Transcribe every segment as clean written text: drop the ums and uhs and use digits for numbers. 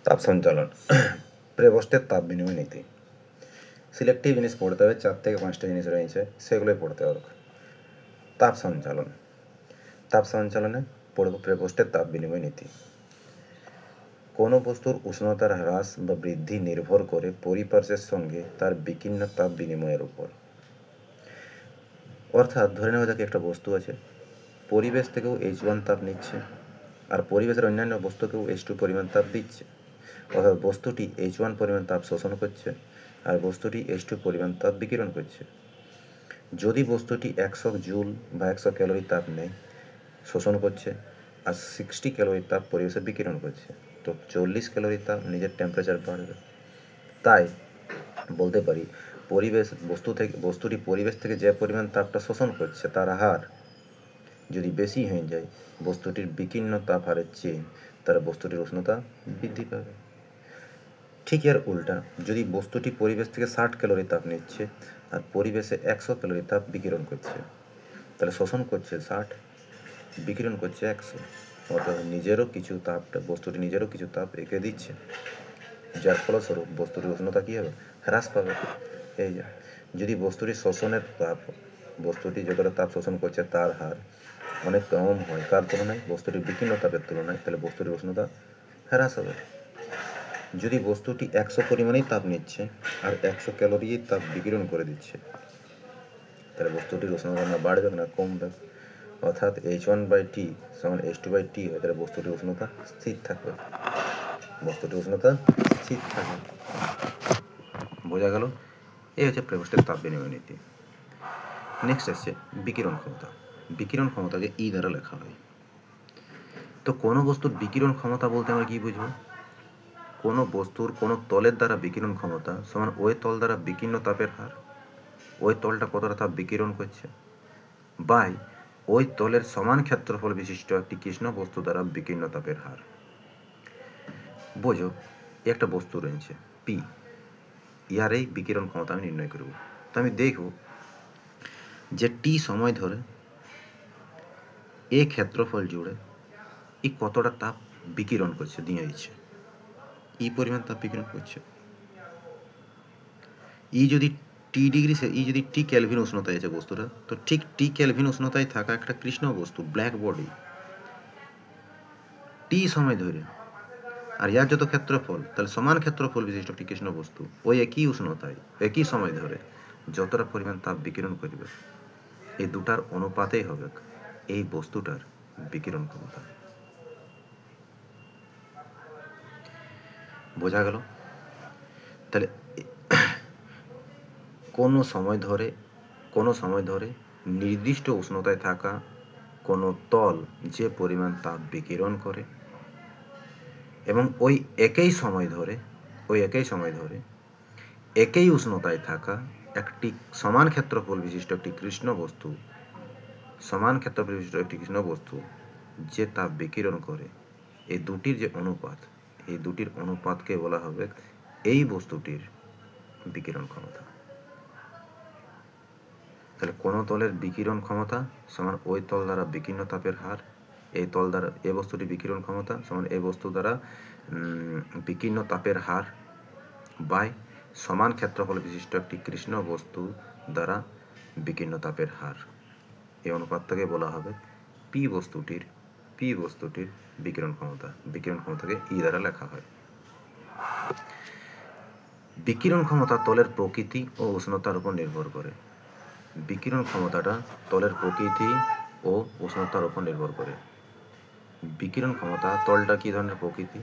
তাপ সঞ্চালন প্রেবষ্টের তাপ বিনিময় নীতি। সিলেক্টিভ জিনিস পড়তে হবে, 4 থেকে 5টা জিনিস রয়েছে, সেগুলোই পড়তে হবে। তাপ সঞ্চালন, তাপ সঞ্চালনে পড়ব প্রেবষ্টের তাপ বিনিময় নীতি। কোনো বস্তুর উষ্ণতার হ্রাস বা বৃদ্ধি নির্ভর করে পরিপার্শ্বের সঙ্গে তার বিকীর্ণ তাপ বিনিময়ের উপর। অর্থাৎ ধরে নেওয়া যাক একটা বস্তু আছে, পরিবেশ থেকেও H1 তাপ নিচ্ছে আর পরিবেশের অন্যান্য বস্তুকেও H2 পরিমাণ তাপ দিচ্ছে। অর্থাৎ বস্তুটি H1 পরিমাণ তাপ শোষণ করছে আর বস্তুটি H2 পরিমাণ তাপ বিকিরণ করছে। যদি বস্তুটি 100 জুল বা 100 ক্যালোরি তাপ নেয়, শোষণ করছে, আর 60 ক্যালোরি তাপ পরিবেশে বিকিরণ করছে, তো 40 ক্যালোরি তাপ নিজের টেম্পারেচার বাড়বে। তাই বলতে পারি বস্তুটি পরিবেশ থেকে যে পরিমাণ তাপটা শোষণ করছে তার হার যদি বেশি হয়ে যায় বস্তুটির বিকীর্ণ তাপ হারের চেয়ে, তার বস্তুটির উষ্ণতা বৃদ্ধি পাবে। ঠিক এর উল্টা, যদি বস্তুটি পরিবেশ থেকে 60 ক্যালোরি তাপ নিচ্ছে আর পরিবেশে 100 ক্যালোরি তাপ বিকিরণ করছে, তাহলে শোষণ করছে 60, বিকিরণ করছে 100, অর্থাৎ বস্তুটি নিজেরও কিছু তাপ রেখে দিচ্ছে, যার ফলস্বরূপ বস্তুটির উষ্ণতা কী হবে, হ্রাস পাবে। এই যে যদি বস্তুটি যতটা তাপ শোষণ করছে তার হার অনেক কম হয় কার তুলনায়, বস্তুটির বিকীর্ণ তাপের তুলনায়, তাহলে বস্তুটির উষ্ণতা হ্রাস হবে। যদি বস্তুটি 100 পরিমাণেই তাপ নিচ্ছে আর 100 ক্যালোরি তাপ বিকিরণ করে দিচ্ছে, তাহলে বস্তুটির উষ্ণতা না বাড়বে না কমবে। অর্থাৎ H1/T সমান H2/T হয়, তাহলে বস্তুটির উষ্ণতা স্থির থাকবে। বোঝা গেল? এই হচ্ছে প্রেবষ্টের তাপ বিনিময় নীতি। নেক্সট আসছে বিকিরণ ক্ষমতা। বিকিরণ ক্ষমতাকে ই দ্বারা লেখা হয়। তো কোনো বস্তুর বিকিরণ ক্ষমতা বলতে আমরা কি বুঝবো? কোনো বস্তুর কোনো তলের দ্বারা বিকিরণ ক্ষমতা সমান ওই তল দ্বারা বিকীর্ণ তাপের হার, ওই তলটা কতটা তাপ বিকিরণ করছে, বাই ওই তলের সমান ক্ষেত্রফল বিশিষ্ট একটি কৃষ্ণ বস্তু দ্বারা বিকীর্ণ তাপের হার। বোঝো, একটা বস্তু রয়েছে পি, ইয়ার এই বিকিরণ ক্ষমতা আমি নির্ণয় করব। তো আমি দেখব যে টি সময় ধরে এই ক্ষেত্রফল জুড়ে ই কতটা তাপ বিকিরণ করছে, দিয়ে দিচ্ছে ই পরিমাণ তাপ বিকিরণ করছে। ই যদি টি ক্যালভিন উষ্ণতায় আছে বস্তুটা, তো ঠিক টি ক্যালভিন উষ্ণতায় থাকা একটা কৃষ্ণ বস্তু ব্ল্যাক বডি টি সময় ধরে, আর ইয়ার যত ক্ষেত্রফল, তাহলে সমান ক্ষেত্রফল বিশিষ্ট একটি কৃষ্ণ বস্তু ওই একই উষ্ণতায় একই সময় ধরে যতটা পরিমাণ তাপ বিকিরণ করবে, এই দুটার অনুপাতেই হবে এই বস্তুটার বিকিরণ ক্ষমতা। বোঝা গেল? তাহলে কোনো সময় ধরে নির্দিষ্ট উষ্ণতায় থাকা কোনো তল যে পরিমাণ তাপ বিকিরণ করে এবং ওই একই সময় ধরে একই উষ্ণতায় থাকা একটি সমান ক্ষেত্রফল বিশিষ্ট একটি কৃষ্ণ বস্তু যে তাপ বিকিরণ করে, এই দুটির যে অনুপাত, এই দুটির অনুপাতকে বলা হবে এই বস্তুটির বিকিরণ ক্ষমতা। তাহলে কোনো তলের বিকিরণ ক্ষমতা সমান ওই তল দ্বারা বিকীর্ণ তাপের হার, এই বস্তুটির বিকিরণ ক্ষমতা সমান এই বস্তু দ্বারা বিকীর্ণ তাপের হার বাই সমান ক্ষেত্রফল বিশিষ্ট একটি কৃষ্ণ বস্তু দ্বারা বিকীর্ণ তাপের হার। এই অনুপাতটাকে বলা হবে পি বস্তুটির বিকিরণ ক্ষমতাকে ই দ্বারা লেখা হয়। বিকিরণ ক্ষমতা তলের প্রকৃতি ও উষ্ণতার উপর নির্ভর করে। বিকিরণ ক্ষমতাটা তলের প্রকৃতি ও উষ্ণতার উপর নির্ভর করে। বিকিরণ ক্ষমতা তলটা কি ধরনের প্রকৃতি,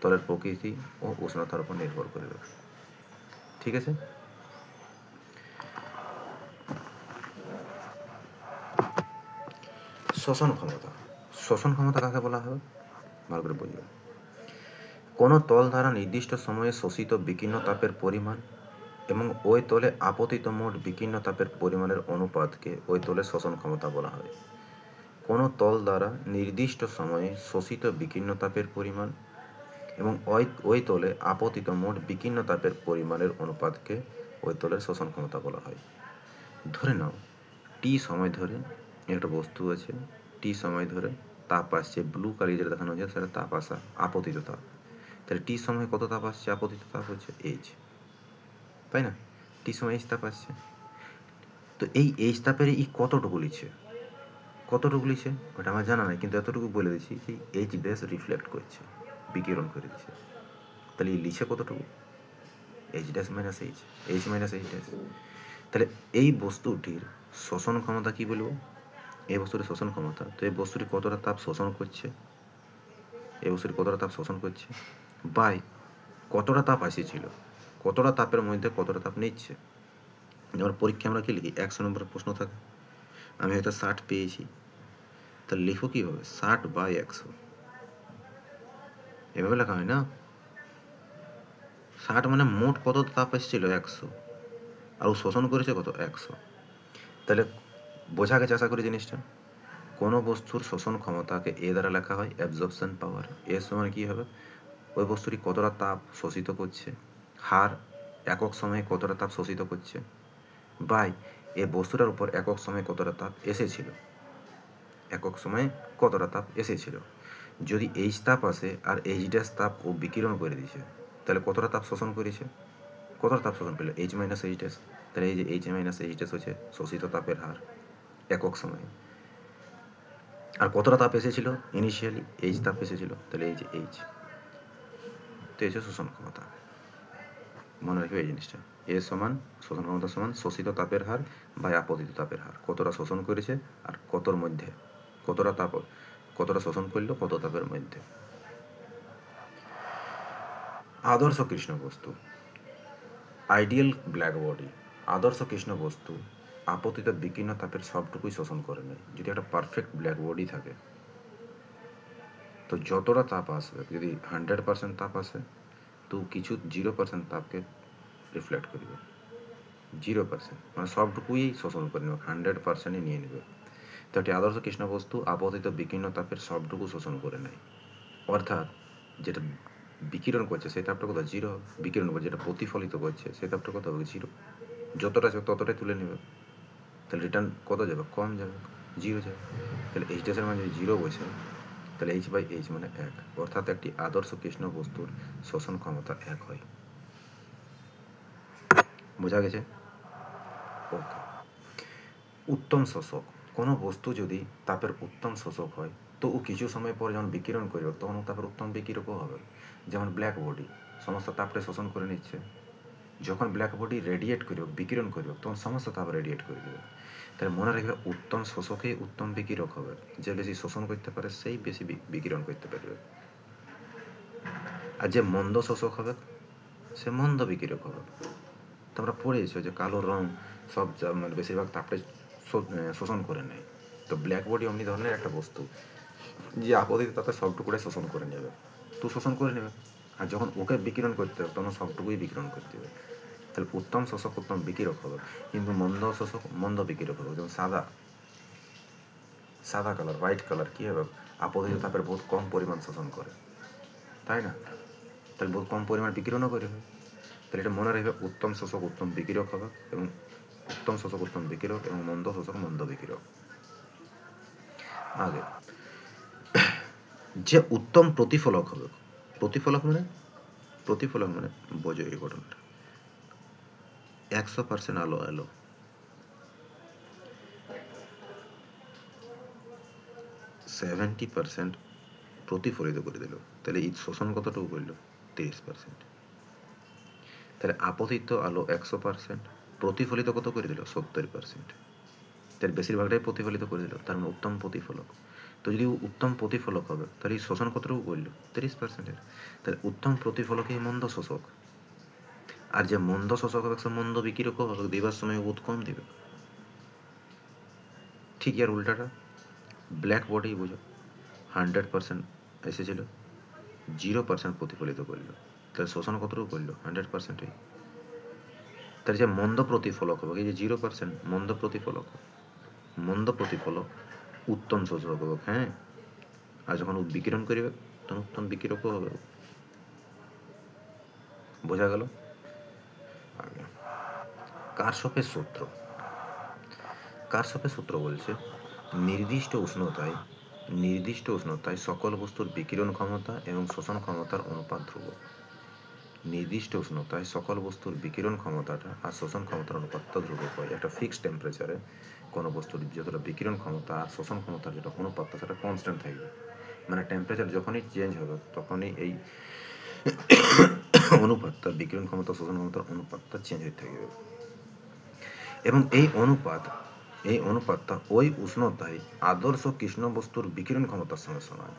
তলের প্রকৃতি ও উষ্ণতার উপর নির্ভর করবে। ঠিক আছে? শোষণ ক্ষমতা কাকে বলা হবে ভালো করে বুঝবে। কোনো তল দ্বারা নির্দিষ্ট সময়ে শোষিত বিকীর্ণ তাপের পরিমাণ এবং ওই তলে আপতিত মোট বিকীর্ণ তাপের পরিমাণের অনুপাতকে ওই তলের শোষণ ক্ষমতা বলা হয়। কোনো তল দ্বারা নির্দিষ্ট সময়ে শোষিত বিকীর্ণ তাপের পরিমাণ এবং ওই তলে আপতিত মোট বিকীর্ণ তাপের পরিমাণের অনুপাতকে ওই তলের শোষণ ক্ষমতা বলা হয়। ধরে নাও টি সময় ধরে একটা বস্তু আছে, টি সময় ধরে তাপ আসছে, ব্লু কালি যেটা দেখানো হচ্ছে সেটা তাপ আসা, আপতিত তাপ। তাহলে টি সময় কত তাপ আসছে? আপতিত তাপ হচ্ছে এইচ, তাই না? টি সময় এইচ তাপ আসছে। তো এই এইচ তাপের কতটুকু লিখছে, কতটুকু লিখছে ওটা আমার জানা নাই, কিন্তু এতটুকু বলে দিচ্ছি যে এইচ ড্যাশ রিফ্লেক্ট করছে, বিকিরণ করে দিচ্ছে। তাহলে এই লিখছে কতটুকু? H dash minus H, H minus H dash. তাহলে এই বস্তুটির শোষণ ক্ষমতা কি বলবো? এই বস্তুটির শোষণ ক্ষমতা, তো এই বস্তুটি কতটা তাপ শোষণ করছে, এই বস্তুটি কতটা তাপ শোষণ করছে বাই কতটা তাপ আসেছিল, কতটা তাপের মধ্যে কতটা তাপ নিচ্ছে। যেমন পরীক্ষা আমরা কি লিখি, 100 নম্বরের প্রশ্ন থাকে, আমি হয়তো 60 পেয়েছি, তাহলে লিখো কীভাবে? 60/100, এভাবে লেখা হয় না। 60 মানে মোট কত তাপ এসেছিল? 100, আর ও শোষণ করেছে কত? 100। তাহলে বোঝা গেছে আশা করি জিনিসটা। কোনো বস্তুর শোষণ ক্ষমতাকে এ দ্বারা লেখা হয় অ্যাবজর্পশন পাওয়ার। এর সমান কী হবে? ওই বস্তুটি কতটা তাপ শোষিত করছে, হার একক সময়ে কতটা তাপ শোষিত করছে, বাই এই বস্তুটার উপর একক সময়ে কতটা তাপ এসেছিল, একক সময়ে কতটা তাপ এসেছিল। যদি এইচ তাপ আসে আর এইচ ড্যাশ তাপ ও বিকিরণ করে দিয়েছে, তাহলে কতটা তাপ শোষণ করেছে, কতটা তাপ শোষণ পেল? H minus H dash. তাহলে এই যে এইচ মাইনাস এইচ ড্যাশ হচ্ছে শোষিত তাপের হার একক সময়ে। আর কতটা তাপ এসেছিল? ইনিশিয়ালি এইচ তাপ এসেছিল, তাহলে এই যে এইচ, তো এই যে শোষণ ক্ষমতা। মনে রাখবে এই জিনিসটা, এ সমান শোষণ ক্ষমতা সমান শোষিত তাপের হার বা আপতিত তাপের হার, কতটা শোষণ করেছে আর কতর মধ্যে, কতটা তাপ, কতটা শোষণ করলো কত তাপের মধ্যে। আদর্শ কৃষ্ণ বস্তু, আইডিয়াল ব্ল্যাক বডি, আদর্শ কৃষ্ণ বস্তু আপতিত বিকীর্ণ তাপের সবটুকুই শোষণ করে নেয়। যদি একটা পারফেক্ট ব্ল্যাক বডি থাকে, তো যতটা তাপ আসবে, যদি 100% তাপ আসে, তো কিছু 0% তাপকে রিফ্লেক্ট করবে, 0%, মানে সবটুকুই শোষণ করে নেবে, 100%ই নিয়ে নেবে। তো একটি আদর্শ কৃষ্ণ বস্তু আপতিত বিকীর্ণ তাপের সবটুকু শোষণ করে নেয়। অর্থাৎ যেটা বিকিরণ করছে সেই তাপটা কত? 0। বিকিরণ করছে, যেটা প্রতিফলিত করছে সেই তাপটা কত হবে? 0। যতটা আছে ততটাই তুলে নেবে, তাহলে রিটার্ন কত যাবে? কম যাবে, 0 যাবে। তাহলে এইচ ড্যাশের মান যদি 0 বসে, তাহলে H/H মানে 1, অর্থাৎ একটি আদর্শ কৃষ্ণ বস্তুর শোষণ ক্ষমতা 1 হয়। বোঝা গেছে? ওকে। উত্তম শোষক, কোনো বস্তু যদি তাপের উত্তম শোষক হয়, তো ও কিছু সময় পর যখন বিকিরণ করবে তখন ও তাপের উত্তম বিকিরকও হবে। যেমন ব্ল্যাক বডি সমস্ত তাপটা শোষণ করে নিচ্ছে, যখন ব্ল্যাক বডি রেডিয়েট করবে, বিকিরণ করবে, তখন সমস্ত তাপ রেডিয়েট করে দেবে। তাহলে মনে রাখবে, উত্তম শোষকেই উত্তম বিকিরক হবে। যে বেশি শোষণ করতে পারে সেই বেশি বিকিরণ করতে পারবে, আর যে মন্দ শোষক হবে সে মন্দ বিকিরক হবে। তোমরা পড়েছো যে কালো রং সব মানে বেশিরভাগ তাপটা শোষণ করে নেয়। তো ব্ল্যাক বডি অমনি ধরনের একটা বস্তু যে আপতিত তাপে সবটুকুটাই শোষণ করে নেবে, তো শোষণ করে নেবে, আর যখন ওকে বিকিরণ করতে হবে তখন সবটুকুই বিকিরণ করতে হবে। তাহলে উত্তম শোষক উত্তম বিকিরক হবে, কিন্তু মন্দ শোষক মন্দ বিকিরক হবে। যেমন সাদা কালার, হোয়াইট কালার কী হবে? আপতিত তাপের বহুত কম পরিমাণ শোষণ করে, তাই না? তাহলে বহুত কম পরিমাণ বিকিরণও করে হবে। তাহলে এটা মনে রাখবে, উত্তম শোষক উত্তম বিকিরক হবে, এবং উত্তম শোষক উত্তম বিকিরক, এবং মন্দ শোষক মন্দ বিকিরক। আগে যে উত্তম প্রতিফলক হবে, প্রতিফলক মানে বোঝো এই ঘটনাটা, 100% আলো এলো, 70% প্রতিফলিত করে দিল, তাহলে এই শোষণ কতটুকু করলো? 30%। তাহলে আপতিত আলো 100%, প্রতিফলিত কত করে দিল? 70%। তাহলে বেশিরভাগটাই প্রতিফলিত করে দিল, তার মানে উত্তম প্রতিফলক। তো যদি উত্তম প্রতিফলক হবে, তাহলে এই শোষণ কতটুকু করলো? 30%। তাহলে উত্তম প্রতিফলকই মন্দ শোষক, আর যে মন্দ শোষক হবে সে মন্দ বিকিরকও হবে, দিবার সময় বহুত কম দিবে। ঠিক আর উল্টাটা, ব্ল্যাক বডি বুঝো 100% এসেছিল, 0% প্রতিফলিত করলো, তাহলে শোষণ কতটুকু করলো? 100%। তার যে মন্দ প্রতিফলক হবে, এই যে 0% মন্দ প্রতিফলক উত্তম শোষক হবে, হ্যাঁ। আর যখন বিকিরণ করবে তখন উত্তম বিকিরকও হবে। বোঝা গেল? কারশফের সূত্র, কারশফের সূত্র বলছে নির্দিষ্ট উষ্ণতায় নির্দিষ্ট উষ্ণতায় সকল বস্তুর বিকিরণ ক্ষমতা এবং শোষণ ক্ষমতার অনুপাত ধ্রুবক। নির্দিষ্ট উষ্ণতায় সকল বস্তুর বিকিরণ ক্ষমতাটা আর শোষণ ক্ষমতার অনুপাতটা ধ্রুবক হয়। একটা ফিক্সড টেম্পারেচারে কোনো বস্তুর যতটা বিকিরণ ক্ষমতা আর শোষণ ক্ষমতার যেটা অনুপাতটা সেটা কনস্ট্যান্ট থাকবে। মানে টেম্পারেচার যখনই চেঞ্জ হবে তখনই এই অনুপাতটা, বিকিরণ ক্ষমতা শোষণ ক্ষমতার অনুপাতটা চেঞ্জ হতে থাকবে। এবং এই অনুপাতটা ওই উষ্ণতায় আদর্শ কৃষ্ণ বস্তুর বিকিরণ ক্ষমতার সঙ্গে সমান।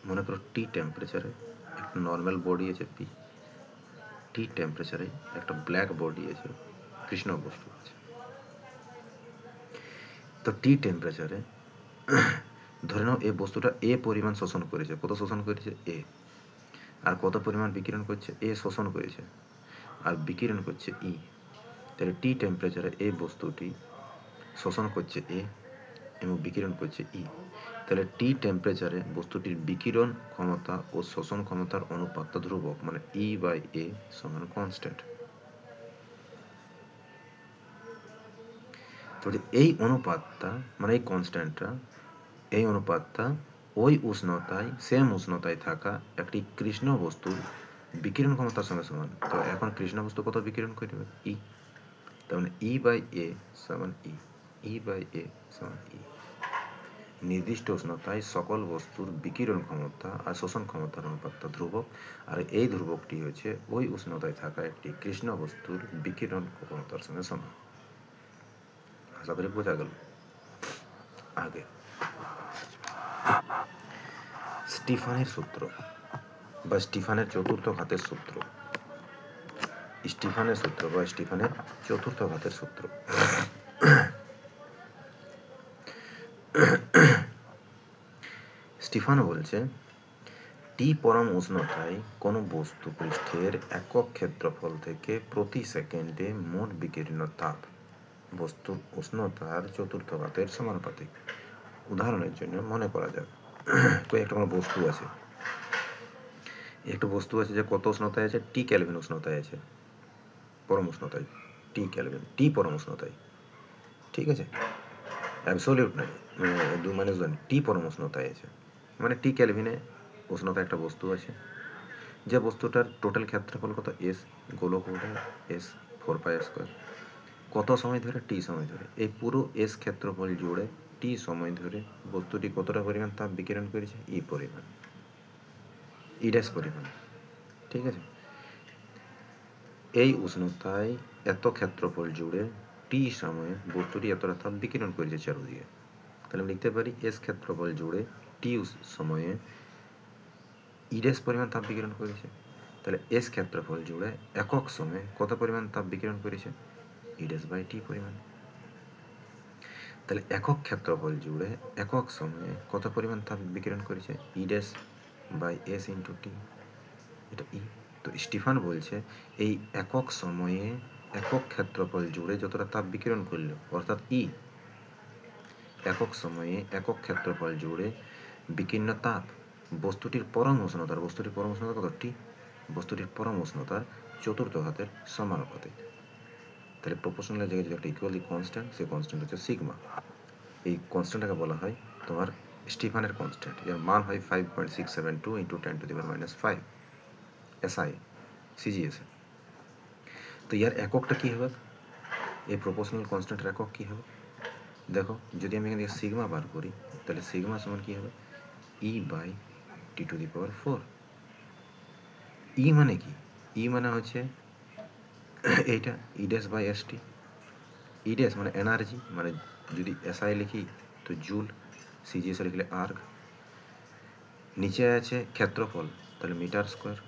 মনে করো টি টেম্পারেচারে একটা নর্মাল বডি আছে পি, টি টেম্পারেচারে একটা ব্ল্যাক বডি আছে, কৃষ্ণ বস্তু আছে। তো টি টেম্পারেচারে ধরে নাও এই বস্তুটা এ পরিমাণ শোষণ করেছে। কত শোষণ করেছে? এ। আর কত পরিমাণ বিকিরণ করছে? এ শোষণ করেছে আর বিকিরণ করছে ই। তাহলে টি টেম্পারেচারে এই বস্তুটি শোষণ করছে এ এবং বিকিরণ করছে ই। তাহলে টি টেম্পারেচারে বস্তুটির বিকিরণ ক্ষমতা ও শোষণ ক্ষমতার অনুপাতটা ধ্রুবক, মানে ই বাই এ সমান কনস্ট্যান্ট। তো এই অনুপাতটা মানে এই কনস্ট্যান্টটা, এই অনুপাতটা ওই উষ্ণতায়, সেম উষ্ণতায় থাকা একটি কৃষ্ণ বস্তুর বিকিরণ ক্ষমতার সঙ্গে সমান। তো এখন কৃষ্ণ বস্তু কত বিকিরণ করবে? ই। তার মানে ই বাই এ সমান ই, ই বাই এ সমান ই। নির্দিষ্ট উষ্ণতায় সকল বস্তুর বিকিরণ ক্ষমতা আর শোষণ ক্ষমতার অনুপাতটা ধ্রুবক, আর এই ধ্রুবকটি হচ্ছে ওই উষ্ণতায় থাকা একটি কৃষ্ণ বস্তুর বিকিরণ ক্ষমতার সঙ্গে সমান। আশা করি বোঝা গেল। আগে স্টিফানের সূত্র বা স্টিফানের চতুর্থ ঘাতের সূত্র, স্টিফানের সূত্র বা স্টিফানের চতুর্থ ঘাতের সূত্র। স্টিফানো বলছে টি পরম উষ্ণতায় কোনো বস্তু পৃষ্ঠের একক ক্ষেত্রফল থেকে প্রতি সেকেন্ডে মোট বিকিরণ তাপ বস্তুর উষ্ণতার চতুর্থ ঘাতের সমানুপাতিক। উদাহরণের জন্য মনে করা যাক একটা কোনো বস্তু আছে, একটা বস্তু আছে যে কত উষ্ণতায় আছে? টি কেলভিন উষ্ণতায় আছে, পরম উষ্ণতায়, টি কেলভিন, টি পরম উষ্ণতায়। ঠিক আছে, অ্যাবসলিউট নয়, 2 - 1 টি পরম উষ্ণতায় আছে, মানে টি কেলভিনে উষ্ণতা একটা বস্তু আছে, যে বস্তুটার টোটাল ক্ষেত্রফল কত? এস, গোলক এস 4πr²। কত সময় ধরে? টি সময় ধরে। এই পুরো এস ক্ষেত্রফল জুড়ে টি সময় ধরে বস্তুটি কতটা পরিমাণ তাপ বিকিরণ করেছে? ই পরিমাণ, ই ড্যাশ পরিমাণ। ঠিক আছে, এই উষ্ণতায় এত ক্ষেত্রফল জুড়ে টি সময়ে বস্তুটি এতটা তাপ বিকিরণ করেছে চারদিকে। তাহলে আমি লিখতে পারি এস ক্ষেত্রফল জুড়ে টি সময়ে ই ড্যাশ পরিমাণ তাপ বিকিরণ করেছে। তাহলে এস ক্ষেত্রফল জুড়ে একক সময়ে কত পরিমাণ তাপ বিকিরণ করেছে? ই ড্যাশ বাই টি পরিমাণ। তাহলে একক ক্ষেত্রফল জুড়ে একক সময়ে কত পরিমাণ তাপ বিকিরণ করেছে? ই dash by S into T, এটা ই। তো স্টিফান বলছে এই একক সময়ে একক ক্ষেত্রফল জুড়ে যতটা তাপ বিকিরণ করলো, অর্থাৎ ই, একক সময়ে একক ক্ষেত্রফল জুড়ে বিকীর্ণ তাপ বস্তুটির পরম উষ্ণতার, বস্তুটির পরম উষ্ণতা কত? টি, বস্তুটির পরম উষ্ণতার চতুর্থ ঘাতের সমানুপাতিক। তাহলে প্রপোর্শনাল জায়গায় যদি একটা ইকুয়ালি কনস্ট্যান্ট, সেই কনস্ট্যান্ট হচ্ছে সিগমা। এই কনস্ট্যান্টটাকে বলা হয় তোমার স্টিফানের কনস্ট্যান্ট, যার মান হয় 5.672 × 10⁻⁵ এসআই সিজিএস। তো ইয়ার এককটা কী হবে? এই প্রপোর্শনাল কনস্ট্যান্টের একক কী হবে? দেখো, যদি আমি এখান থেকে সিগমা বার করি তাহলে সিগমা সমান কী হবে? E by T⁴। ই মানে কি? ই মানে হচ্ছে এইটা E dash by S T. E dash মানে এনার্জি, মানে যদি এসআই লিখি তো জুল, সিজিএস লিখলে আর্গ। নিচে আছে ক্ষেত্রফল, তাহলে মিটার স্কোয়ার,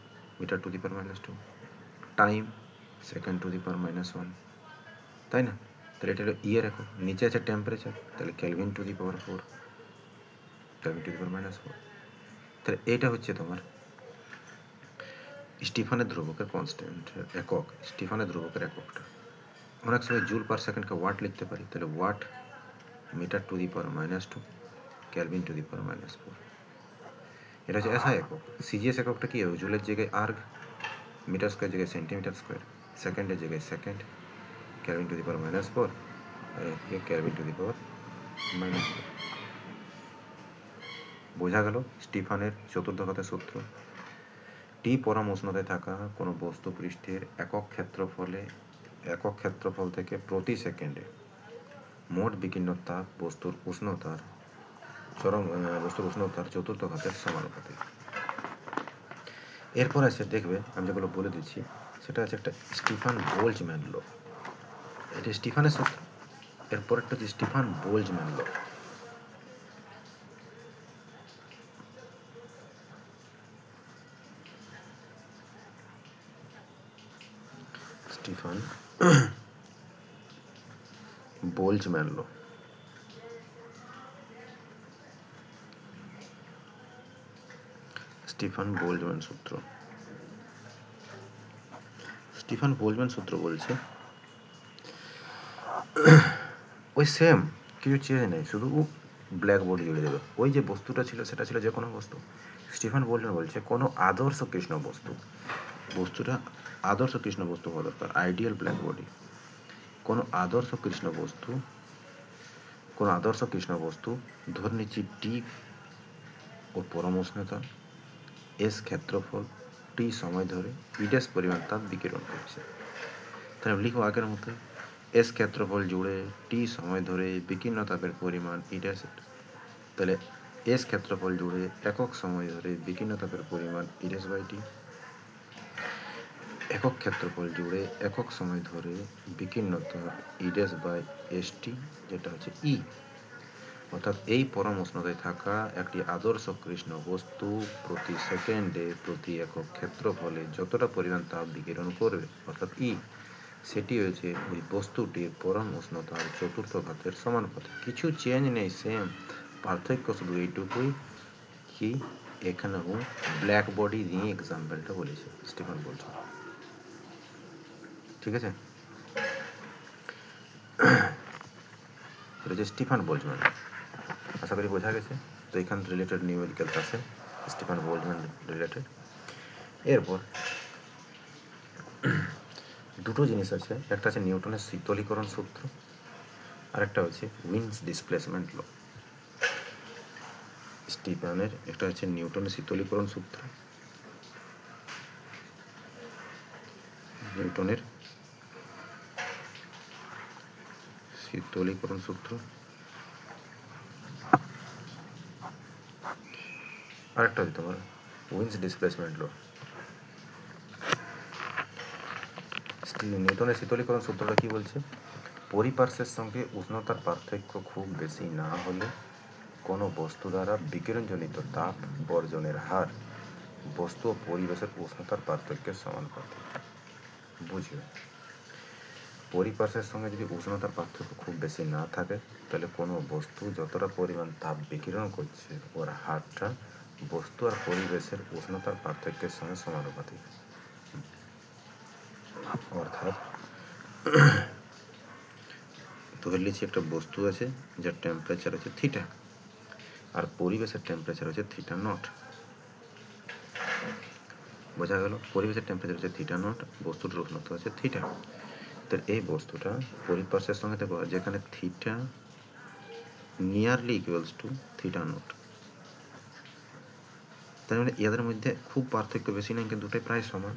মিটার⁻²। টাইম সেকেন্ড⁻⁻1, তাই না? তাহলে এটা হলো ইয়ের একক। নিচে আছে টেম্পারেচার, তাহলে Kelvin⁴, Kelvin⁻⁴। তাহলে এটা হচ্ছে তোমার স্টিফানের ধ্রুবকের কনস্ট্যান্ট একক, স্টিফানের ধ্রুবকের এককটা। অনেক সময় জুল পার সেকেন্ডকে ওয়াট লিখতে পারি, তাহলে ওয়াট মিটার⁻², Kelvin⁻⁴। এটা হচ্ছে এসআই একক। সিজিএস এককটা কী হবে? জুলের জায়গায় আর্গ, মিটার স্কোয়ার জায়গায় সেন্টিমিটার স্কোয়ার, সেকেন্ডের জায়গায় সেকেন্ড, Kelvin⁻⁴, আর এদিকে kelvin to the power minus. বোঝা গেল স্টিফানের চতুর্থ ঘাতের সূত্র। টি পরম উষ্ণতায় থাকা কোনো বস্তু পৃষ্ঠের একক ক্ষেত্রফল থেকে প্রতি সেকেন্ডে মোট বিকীর্ণ তাপ বস্তুর উষ্ণতার চতুর্থ ঘাতের সমানুপাতিক। এরপর আছে দেখবে, আমি যেগুলো বলে দিচ্ছি সেটা আছে একটা স্টিফান বোল্টজম্যান ল। এটা স্টিফানের সূত্র। এরপর একটা হচ্ছে স্টিফান বোল্টজম্যান ল। স্টিফান বোল্টজম্যান ল। স্টিফান বোল্টজম্যান সূত্র। স্টিফান বোল্টজম্যান সূত্র বলছে ওই সেম কিছু চেঞ্জ নেই, শুধু ব্ল্যাক বডি জুড়ে দেবে। ওই যে বস্তুটা ছিল সেটা ছিল যে কোনো বস্তু। স্টিফান বোল্টজম্যান বলছে কোনো আদর্শ কৃষ্ণ বস্তুটা আদর্শ কৃষ্ণ বস্তু হওয়া দরকার, আইডিয়াল ব্ল্যাক বডি। কোনো আদর্শ কৃষ্ণ বস্তু ধরে নিচ্ছি টি ও পরম উষ্ণতা, এস ক্ষেত্রফল, টি সময় ধরে ইডেস পরিমাণ তাপ বিকিরণ করছে। তাহলে লিখো আগের মতো, এস ক্ষেত্রফল জুড়ে টি সময় ধরে বিকীর্ণ তাপের পরিমাণ ইডেস। তাহলে এস ক্ষেত্রফল জুড়ে একক সময় ধরে বিকীর্ণ তাপের পরিমাণ ইডেস বাই টি, একক ক্ষেত্রফল জুড়ে একক সময় ধরে বিকীর্ণ তাপ ইডেস বাই এস টি, যেটা হচ্ছে ই। অর্থাৎ এই পরম উষ্ণতায় থাকা একটি আদর্শ কৃষ্ণ বস্তু প্রতি সেকেন্ডে প্রতি একক ক্ষেত্রফলে যতটা পরিমাণ তাপ বিকিরণ করবে, অর্থাৎ ই, সেটি হয়েছে ওই বস্তুটির পরম উষ্ণতার চতুর্থ ঘাতের সমানুপাতিক। কিছু চেঞ্জ নেই, সেম। পার্থক্য শুধু এইটুকুই কি এখানেও ব্ল্যাক বডি নিয়ে এক্সাম্পলটা বলেছে স্টিফান বোল্টজম্যান। ঠিক আছে, এটা হচ্ছে স্টিফান বোল্টজম্যান। আশা করি বোঝা গেছে। তো এখান রিলেটেড নিউমেরিক্যালস আছে স্টিফান বোল্টজম্যান রিলেটেড। এরপর দুটো জিনিস আছে, একটা আছে নিউটনের শীতলীকরণ সূত্র, আর একটা হচ্ছে উইন্স ডিসপ্লেসমেন্ট ল। স্টিফানের একটা হচ্ছে নিউটনের শীতলীকরণ সূত্র, নিউটনের শীতলীকরণ সূত্র, আর একটা হচ্ছে তোমার উইন্স ডিসপ্লেসমেন্ট ল। নিউটনের শীতলীকরণ সূত্রটা কি বলছে? পরিপার্শ্বের সঙ্গে উষ্ণতার পার্থক্য খুব বেশি না হলে কোনো বস্তু দ্বারা বিকিরণজনিত তাপ বর্জনের হার বস্তু ও পরিবেশের উষ্ণতার পার্থক্যের সমানুপাতিক। বুঝবে, পরিপার্শ্বের সঙ্গে যদি উষ্ণতার পার্থক্য খুব বেশি না থাকে তাহলে কোনো বস্তু যতটা পরিমাণ তাপ বিকিরণ করছে ওর হারটা বস্তু আর পরিবেশের উষ্ণতার পার্থক্যের সঙ্গে সমানুপাতিক। অর্থাৎ ধরে নিচ্ছি একটা বস্তু আছে যার টেম্পারেচার হচ্ছে থিটা, আর পরিবেশের টেম্পারেচার হচ্ছে থিটা নট। বোঝা গেল? পরিবেশের টেম্পারেচার হচ্ছে থিটা নট, বস্তুটার উষ্ণতা হচ্ছে থিটা। তো এই বস্তুটা পরিপার্শ্বের সঙ্গে দেখো যেখানে theta nearly equals to theta not, তার মানে এদের মধ্যে খুব পার্থক্য বেশি নেই, কিন্তু দুটোই প্রায় সমান।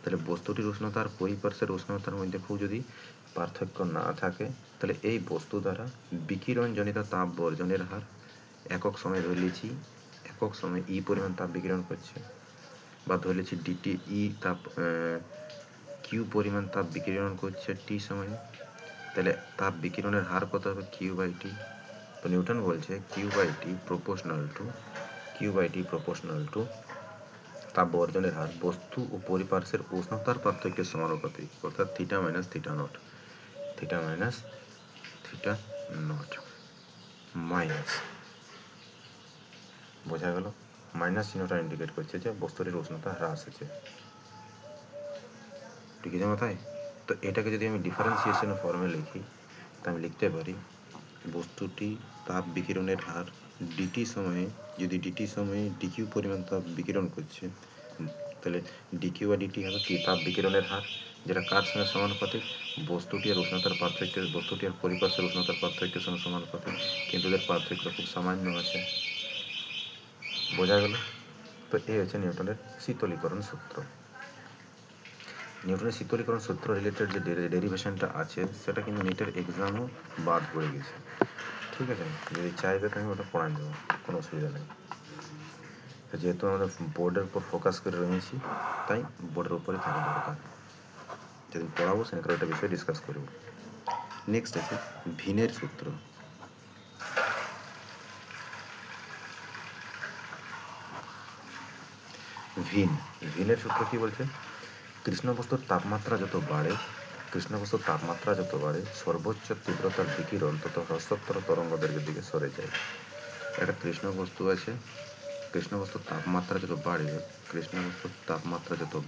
তাহলে বস্তুটির উষ্ণতা আর পরিপার্শ্বের উষ্ণতার মধ্যে খুব যদি পার্থক্য না থাকে তাহলে এই বস্তু দ্বারা বিকিরণজনিত তাপ বর্জনের হার একক সময় ধরে নিয়েছি, একক সময় ই পরিমাণ তাপ বিকিরণ করছে, বা ধরে নিয়েছি ডিটি ই তাপ কিউ পরিমাণ তাপ বিকিরণ করছে টি সময়ে, তাহলে তাপ বিকিরণের হার কত হবে? Q by T. তো নিউটন বলছে Q by T proportional to তাপ বর্জনের হার বস্তু ও পরিপার্শ্বের উষ্ণতার পার্থক্যের সমানুপাতিক, অর্থাৎ theta minus theta not minus. বোঝা গেল? মাইনাস চিহ্নটা ইন্ডিকেট করছে যে বস্তুটির উষ্ণতা হ্রাস হয়েছে। ঠিক আছে মাথায়? তো এটাকে যদি আমি ডিফারেন্সিয়েশনের ফর্মে লিখি তা আমি লিখতে পারি বস্তুটি তাপ বিকিরণের হার ডিটি সময়ে, যদি ডিটি সময়ে ডিকিউ পরিমাণ তাপ বিকিরণ করছে তাহলে ডিকিউ বা ডিটি হবে কি? তাপ বিকিরণের হার। যেটা কার সঙ্গে সমানুপাতিক? বস্তুটি আর উষ্ণতার পার্থক্য, বস্তুটি আর পরিপার্শ্বের উষ্ণতার পার্থক্যের সঙ্গে সমানুপাতিক, কিন্তু এদের পার্থক্য খুব সামান্য আছে। বোঝা গেল? তো এই হচ্ছে নিউটনের শীতলীকরণ সূত্র। নিউটনের শীতলীকরণ সূত্র রিলেটেড যে ডেরিভেশনটা আছে সেটা কিন্তু নিটের এক্সামও বাদ পড়ে গেছে। ঠিক আছে, যদি চাইবে তো আমি ওটা পড়ান দেবো, কোনো অসুবিধা নেই। তো যেহেতু আমরা বোর্ডের উপর ফোকাস করে রয়েছি, তাই বোর্ডের উপরে থাকা দরকার। যেদিন পড়াবো সেদিন একটা বিষয়ে ডিসকাস করব। নেক্সট আছে ভিনের সূত্র। ভিনের সূত্র কি বলছে? কৃষ্ণবস্তুর তাপমাত্রা যত বাড়ে, সর্বোচ্চ তীব্রতার বিকিরণ তত হ্রস্বতর তরঙ্গদৈর্ঘ্যের দিকে সরে যায়। একটা কৃষ্ণবস্তু আছে, কৃষ্ণবস্তুর তাপমাত্রা যত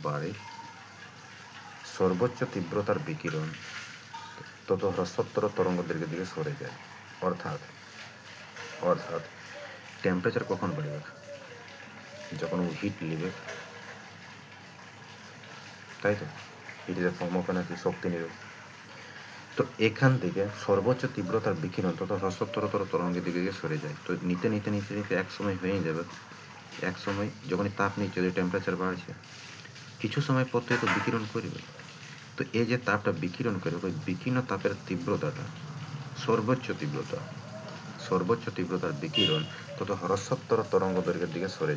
বাড়ে সর্বোচ্চ তীব্রতার বিকিরণ তত হ্রস্বতর তরঙ্গদৈর্ঘ্যের দিকে সরে যায়। অর্থাৎ টেম্পারেচার কখন বাড়বে? যখন ও হিট নেবে, তাই তো, heat is a form of energy, শক্তি নেবে। তো এখান থেকে সর্বোচ্চ তীব্রতার বিকিরণ তত হ্রস্বতর তরঙ্গের দিকে সরে যায়। তো নিতে এক সময় হয়ে যাবে, এক সময় যখনই তাপ নিচ্ছে, যদি টেম্পারেচার বাড়ছে, কিছু সময় পর থেকে তো বিকিরণ করবে। তো এই যে তাপটা বিকিরণ করবে, ওই বিকিরণ তাপের তীব্রতাটা সর্বোচ্চ তীব্রতার বিকিরণ তত হ্রস্বতর তরঙ্গ দৈর্ঘ্যের দিকে সরে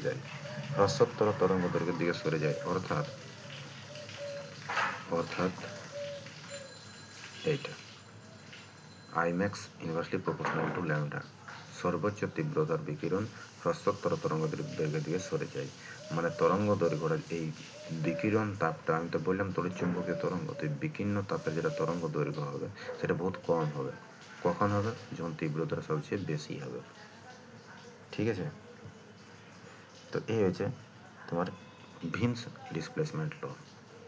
যায়। অর্থাৎ এইটা IMAX inversely proportional to lambda. সর্বোচ্চ তীব্রতার বিকিরণ হ্রস্বতর তরঙ্গ দৈর্ঘ্যের দিকে সরে যায়। মানে তরঙ্গ দৈর্ঘ্যটা, এই বিকিরণ তাপটা, আমি তো বললাম তড়িৎচুম্বকীয় তরঙ্গ, তো এই বিকীর্ণ তাপের যেটা তরঙ্গ দৈর্ঘ্য হবে সেটা বহুত কম হবে। কখন হবে? যখন তীব্রতাটা সবচেয়ে বেশি হবে। ঠিক আছে, তো এই হচ্ছে তোমার ভিন্স ডিসপ্লেসমেন্ট ল।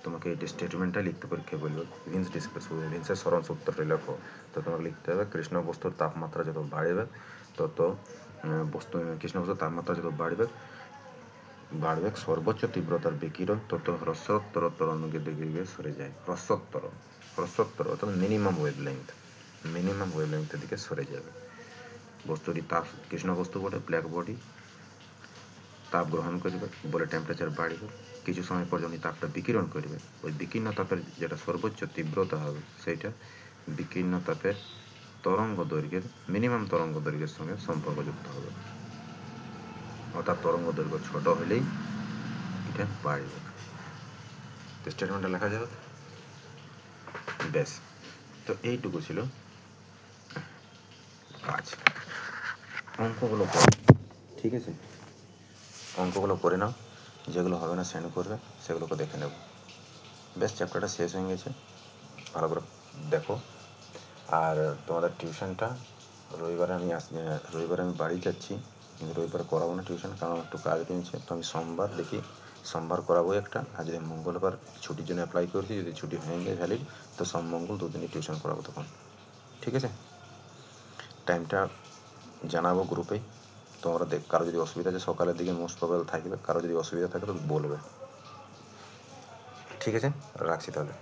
তোমাকে এই স্টেটমেন্টটা লিখতে পরীক্ষায় বলবে, ভিন্সের স্মরণ সূত্রটা লেখো। তো তোমাকে লিখতে হবে কৃষ্ণবস্তুর তাপমাত্রা যত বাড়বে তত সর্বোচ্চ তীব্রতার বিকিরণ তত হ্রস্বতর তরঙ্গের দিকে সরে যায়। হ্রস্বতর অর্থাৎ মিনিমাম ওয়েভলেংথের দিকে সরে যাবে। বস্তুটি কৃষ্ণবস্তু বলে, ব্ল্যাক বডি তাপ গ্রহণ করবে বলে টেম্পারেচার বাড়বে। কিছু সময় পর যখন তাপটা বিকিরণ করবে, ওই বিকীর্ণ তাপের যেটা সর্বোচ্চ তীব্রতা হবে সেইটা বিকীর্ণ তাপের মিনিমাম তরঙ্গ দৈর্ঘ্যের সঙ্গে সম্পর্কযুক্ত হবে। অর্থাৎ তরঙ্গ দৈর্ঘ্য ছোট হলেই এটা বাড়বে। তো স্টেটমেন্টটা লেখা যাবে। ব্যাস, তো এইটুকু ছিল কাজ। অঙ্কগুলো ঠিক আছে, অঙ্কগুলো করে নাও, যেগুলো হবে না সেন্ড করবে, সেগুলোকে দেখে নেব। বেশ, চ্যাপ্টারটা শেষ হয়ে গেছে, ভালো করে দেখো। আর তোমাদের টিউশনটা রবিবারে আমি বাড়ি যাচ্ছি, কিন্তু রবিবারে করাবো না টিউশন, কারণ একটু কাজ রয়েছে। তো আমি সোমবার করাবো একটা, আর যদি মঙ্গলবার ছুটির জন্য অ্যাপ্লাই করেছি, যদি ছুটি হয়ে যায় ভ্যালিড, তো মঙ্গল দুদিনই টিউশন করাবো তখন। ঠিক আছে, টাইমটা জানাবো গ্রুপেই। তোমরা কারো যদি অসুবিধা আছে, সকালের দিকে মোস্ট প্রবেবল থাকবে, কারো যদি অসুবিধা থাকে তো বলবে। ঠিক আছে, রাখছি তাহলে।